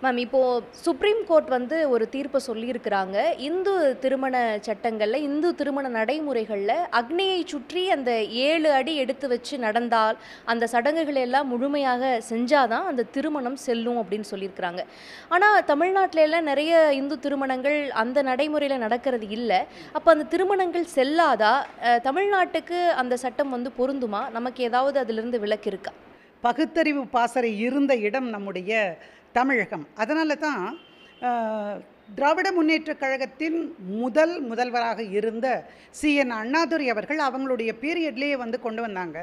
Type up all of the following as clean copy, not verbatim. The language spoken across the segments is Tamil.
மேம் இப்போ சுப்ரீம் கோர்ட் வந்து ஒரு தீர்ப்பை சொல்லியிருக்கிறாங்க. இந்து திருமண சட்டங்கள்ல, இந்து திருமண நடைமுறைகள்ல அக்னியை சுற்றி அந்த 7 அடி எடுத்து வச்சு நடந்தால், அந்த சடங்குகளை எல்லாம் முழுமையாக செஞ்சாதான் அந்த திருமணம் செல்லும் அப்படின்னு சொல்லியிருக்கிறாங்க. ஆனா தமிழ்நாட்டுல எல்லாம் நிறைய இந்து திருமணங்கள் அந்த நடைமுறையில நடக்கிறது இல்ல. அப்ப அந்த திருமணங்கள் செல்லாதா? தமிழ்நாட்டுக்கு அந்த சட்டம் வந்து பொருந்துமா? நமக்கு ஏதாவது அதிலிருந்து விலக்கு இருக்கா? பகுத்தறிவு பாசறை இருந்த இடம் நம்முடைய தமிழகம். அதனால தான் திராவிட முன்னேற்றக் கழகத்தின் முதல்வராக இருந்த சிஎன் அண்ணாதுரை அவர்கள் அவங்களுடைய பீரியட்லேயே வந்து கொண்டு வந்தாங்க.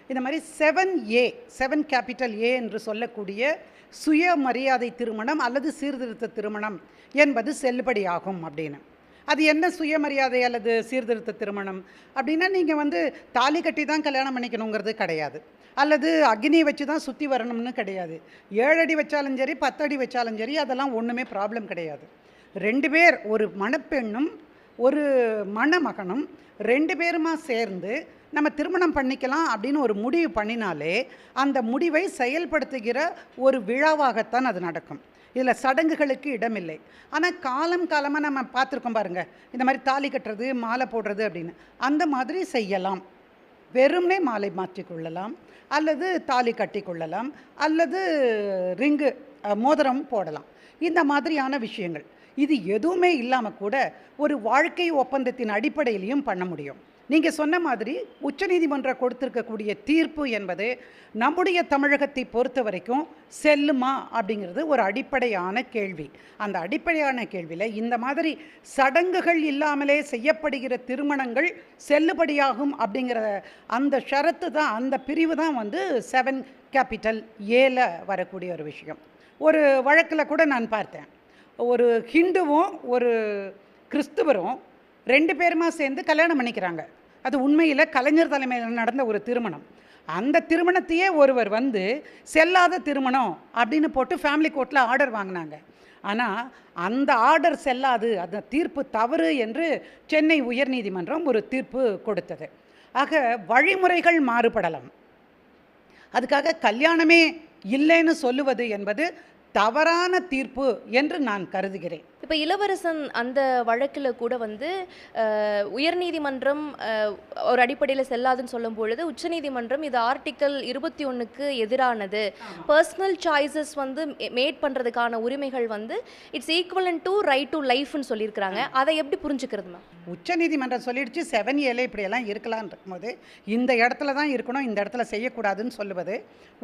இந்த மாதிரி 7A 7 கேபிட்டல் ஏ என்று சொல்லக்கூடிய சுயமரியாதை திருமணம் அல்லது சீர்திருத்த திருமணம் என்பது செல்லுபடியாகும் அப்படின்னு. அது என்ன சுயமரியாதை அல்லது சீர்திருத்த திருமணம் அப்படின்னா, நீங்கள் வந்து தாலி கட்டி தான் கல்யாணம் பண்ணிக்கணுங்கிறது கிடையாது, அல்லது அக்னியை வச்சு தான் சுற்றி வரணும்னு கிடையாது. 7 அடி வச்சாலும் சரி 10 அடி வச்சாலும் சரி அதெல்லாம் ஒன்றுமே ப்ராப்ளம் கிடையாது. 2 பேர், ஒரு மணப்பெண்ணும் ஒரு மணமகனும் 2 பேருமா சேர்ந்து நம்ம திருமணம் பண்ணிக்கலாம் அப்படின்னு ஒரு முடிவு பண்ணினாலே அந்த முடிவை செயல்படுத்துகிற ஒரு விழாவாகத்தான் அது நடக்கும். இதில் சடங்குகளுக்கு இடமில்லை. ஆனால் காலமாக நம்ம பார்த்துருக்கோம் பாருங்கள், இந்த மாதிரி தாலி கட்டுறது மாலை போடுறது அப்படின்னு. அந்த மாதிரி செய்யலாம். வெறும்னே மாலை மாற்றிக்கொள்ளலாம், அல்லது தாலி கட்டி கொள்ளலாம், அல்லது ரிங்கு மோதிரம் போடலாம். இந்த மாதிரியான விஷயங்கள் இது எதுவுமே இல்லாமல் கூட ஒரு வாழ்க்கை ஒப்பந்தத்தின் அடிப்படையிலையும் பண்ண முடியும். நீங்கள் சொன்ன மாதிரி உச்சநீதிமன்றம் கொடுத்துருக்கக்கூடிய தீர்ப்பு என்பது நம்முடைய தமிழகத்தை பொறுத்த வரைக்கும் செல்லுமா அப்படிங்கிறது ஒரு அடிப்படையான கேள்வி. அந்த அடிப்படையான கேள்வியில் இந்த மாதிரி சடங்குகள் இல்லாமலே செய்யப்படுகிற திருமணங்கள் செல்லுபடியாகும் அப்படிங்கிற அந்த ஷரத்து தான், அந்த பிரிவு தான் வந்து 7 கேபிட்டல் ஏல வரக்கூடிய ஒரு விஷயம். ஒரு வழக்கில் கூட நான் பார்த்தேன், ஒரு ஹிந்துவும் ஒரு கிறிஸ்துவரும் 2 பேருமா சேர்ந்து கல்யாணம் பண்ணிக்கிறாங்க. அது உண்மையில் கலைஞர் தலைமையில் நடந்த ஒரு திருமணம். அந்த திருமணத்தையே ஒருவர் வந்து செல்லாத திருமணம் அப்படின்னு போட்டு ஃபேமிலி கோர்ட்டில் ஆர்டர் வாங்கினாங்க. ஆனால் அந்த ஆர்டர் செல்லாது, அந்த தீர்ப்பு தவறு என்று சென்னை உயர்நீதிமன்றம் ஒரு தீர்ப்பு கொடுத்தது. ஆக வழிமுறைகள் மாறுபடலாம். அதுக்காக கல்யாணமே இல்லைன்னு சொல்லுவது என்பது தவறான தீர்ப்பு என்று நான் கருதுகிறேன். இப்போ இளவரசன் அந்த வழக்கில் கூட வந்து உயர்நீதிமன்றம் ஒரு அடிப்படையில் செல்லாதுன்னு சொல்லும் பொழுது உச்சநீதிமன்றம் இது ஆர்டிக்கல் 21க்கு எதிரானது, பர்சனல் சாய்ஸஸ் வந்து மேட் பண்ணுறதுக்கான உரிமைகள் வந்து it's equivalent to right to லைஃப்னு சொல்லியிருக்கிறாங்க. அதை எப்படி புரிஞ்சுக்கிறதுமா? உச்சநீதிமன்றம் சொல்லிடுச்சு 7Aல இப்படியெல்லாம் இருக்கலான் இருக்கும்போது இந்த இடத்துல தான் இருக்கணும், இந்த இடத்துல செய்யக்கூடாதுன்னு சொல்லுவது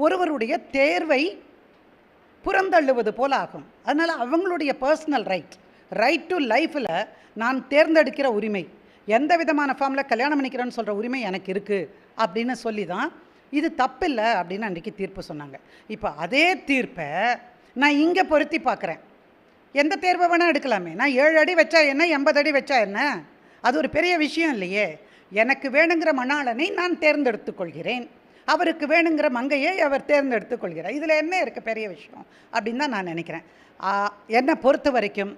ஒருவருடைய தேர்வை புறந்தள்ளுவது போல் ஆகும். அதனால் அவங்களுடைய பர்சனல் ரைட் டு லைஃப்பில் நான் தேர்ந்தெடுக்கிற உரிமை, எந்த விதமான ஃபார்மில் கல்யாணம் பண்ணிக்கிறேன்னு சொல்கிற உரிமை எனக்கு இருக்குது அப்படின்னு சொல்லி தான் இது தப்பில்லை அப்படின்னு அன்றைக்கி தீர்ப்பு சொன்னாங்க. இப்போ அதே தீர்ப்பை நான் இங்கே பொருத்தி பார்க்குறேன். எந்த தேர்வை வேணால் எடுக்கலாமே. நான் 7 அடி வச்சா என்ன, 80 அடி வச்சா என்ன, அது ஒரு பெரிய விஷயம் இல்லையே. எனக்கு வேணுங்கிற மணாளனை நான் தேர்ந்தெடுத்து கொள்கிறேன், அவருக்கு வேணுங்கிற மங்கையை அவர் தேர்ந்தெடுத்து கொள்கிறார். இதில் என்ன இருக்குது பெரிய விஷயம் அப்படின்னு தான் நான் நினைக்கிறேன். என்னை பொறுத்த வரைக்கும்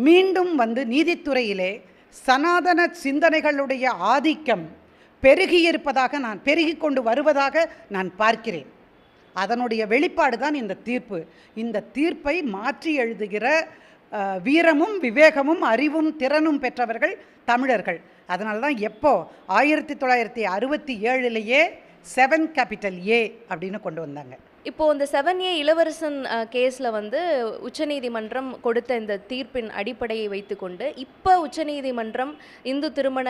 மீண்டும் வந்து நீதித்துறையிலே சனாதன சிந்தனைகளுடைய ஆதிக்கம் பெருகி கொண்டு வருவதாக நான் பார்க்கிறேன். அதனுடைய வெளிப்பாடு தான் இந்த தீர்ப்பு. இந்த தீர்ப்பை மாற்றி எழுதுகிற வீரமும் விவேகமும் அறிவும் திறனும் பெற்றவர்கள் தமிழர்கள். அதனால தான் எப்போ 1967லேயே 7 கேபிட்டல் ஏ அப்படின்னு கொண்டு வந்தாங்க. இப்போது இந்த 7A இளவரசன் கேஸில் வந்து உச்சநீதிமன்றம் கொடுத்த இந்த தீர்ப்பின் அடிப்படையை வைத்துக்கொண்டு இப்போ உச்சநீதிமன்றம் இந்து திருமண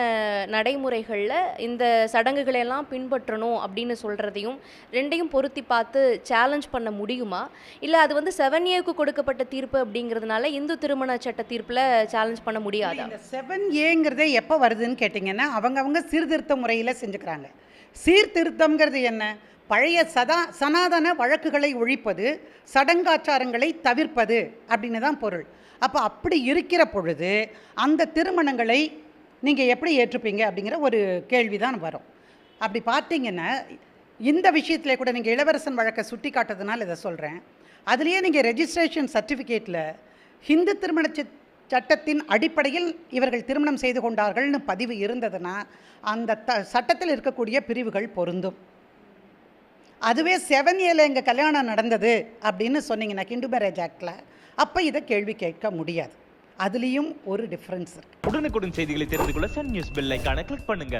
நடைமுறைகளில் இந்த சடங்குகளெல்லாம் பின்பற்றணும் அப்படின்னு சொல்கிறதையும் ரெண்டையும் பொருத்தி பார்த்து சேலஞ்ச் பண்ண முடியுமா? இல்லை அது வந்து 7Aக்கு கொடுக்கப்பட்ட தீர்ப்பு அப்படிங்கிறதுனால இந்து திருமண சட்ட தீர்ப்பில் சேலஞ்ச் பண்ண முடியாதா? இந்த 7Aங்கிறதே எப்போ வருதுன்னு கேட்டிங்கன்னா அவங்க சீர்திருத்த முறையில் செஞ்சுக்கிறாங்க. சீர்திருத்தம்ங்கிறது என்ன? பழைய சனாதன வழக்குகளை ஒழிப்பது, சடங்காச்சாரங்களை தவிர்ப்பது அப்படின்னு தான் பொருள். அப்போ அப்படி இருக்கிற பொழுது அந்த திருமணங்களை நீங்கள் எப்படி ஏற்றுப்பீங்க அப்படிங்கிற ஒரு கேள்வி தான் வரும். அப்படி பார்த்தீங்கன்னா இந்த விஷயத்தில் கூட நீங்கள் இளவரசன் வழக்கை சுட்டி காட்டுறதுனால இதை சொல்கிறேன். அதுலேயே நீங்கள் ரெஜிஸ்ட்ரேஷன் சர்டிஃபிகேட்டில் ஹிந்து திருமண சட்டத்தின் அடிப்படையில் இவர்கள் திருமணம் செய்து கொண்டார்கள்னு பதிவு இருந்ததுன்னா அந்த சட்டத்தில் இருக்கக்கூடிய பிரிவுகள் பொருந்தும். அதுவே 7Aல எங்கள் கல்யாணம் நடந்தது அப்படின்னு சொன்னீங்கன்னா ஹிந்து மேரேஜ் ஆக்டில், அப்போ இதை கேள்வி கேட்க முடியாது. அதுலேயும் ஒரு டிஃப்ரென்ஸ் இருக்குது. உடனுக்குடன் செய்திகளை தெரிந்து கொள்ள சன் நியூஸ் பெல் ஐகானை கிளிக் பண்ணுங்க.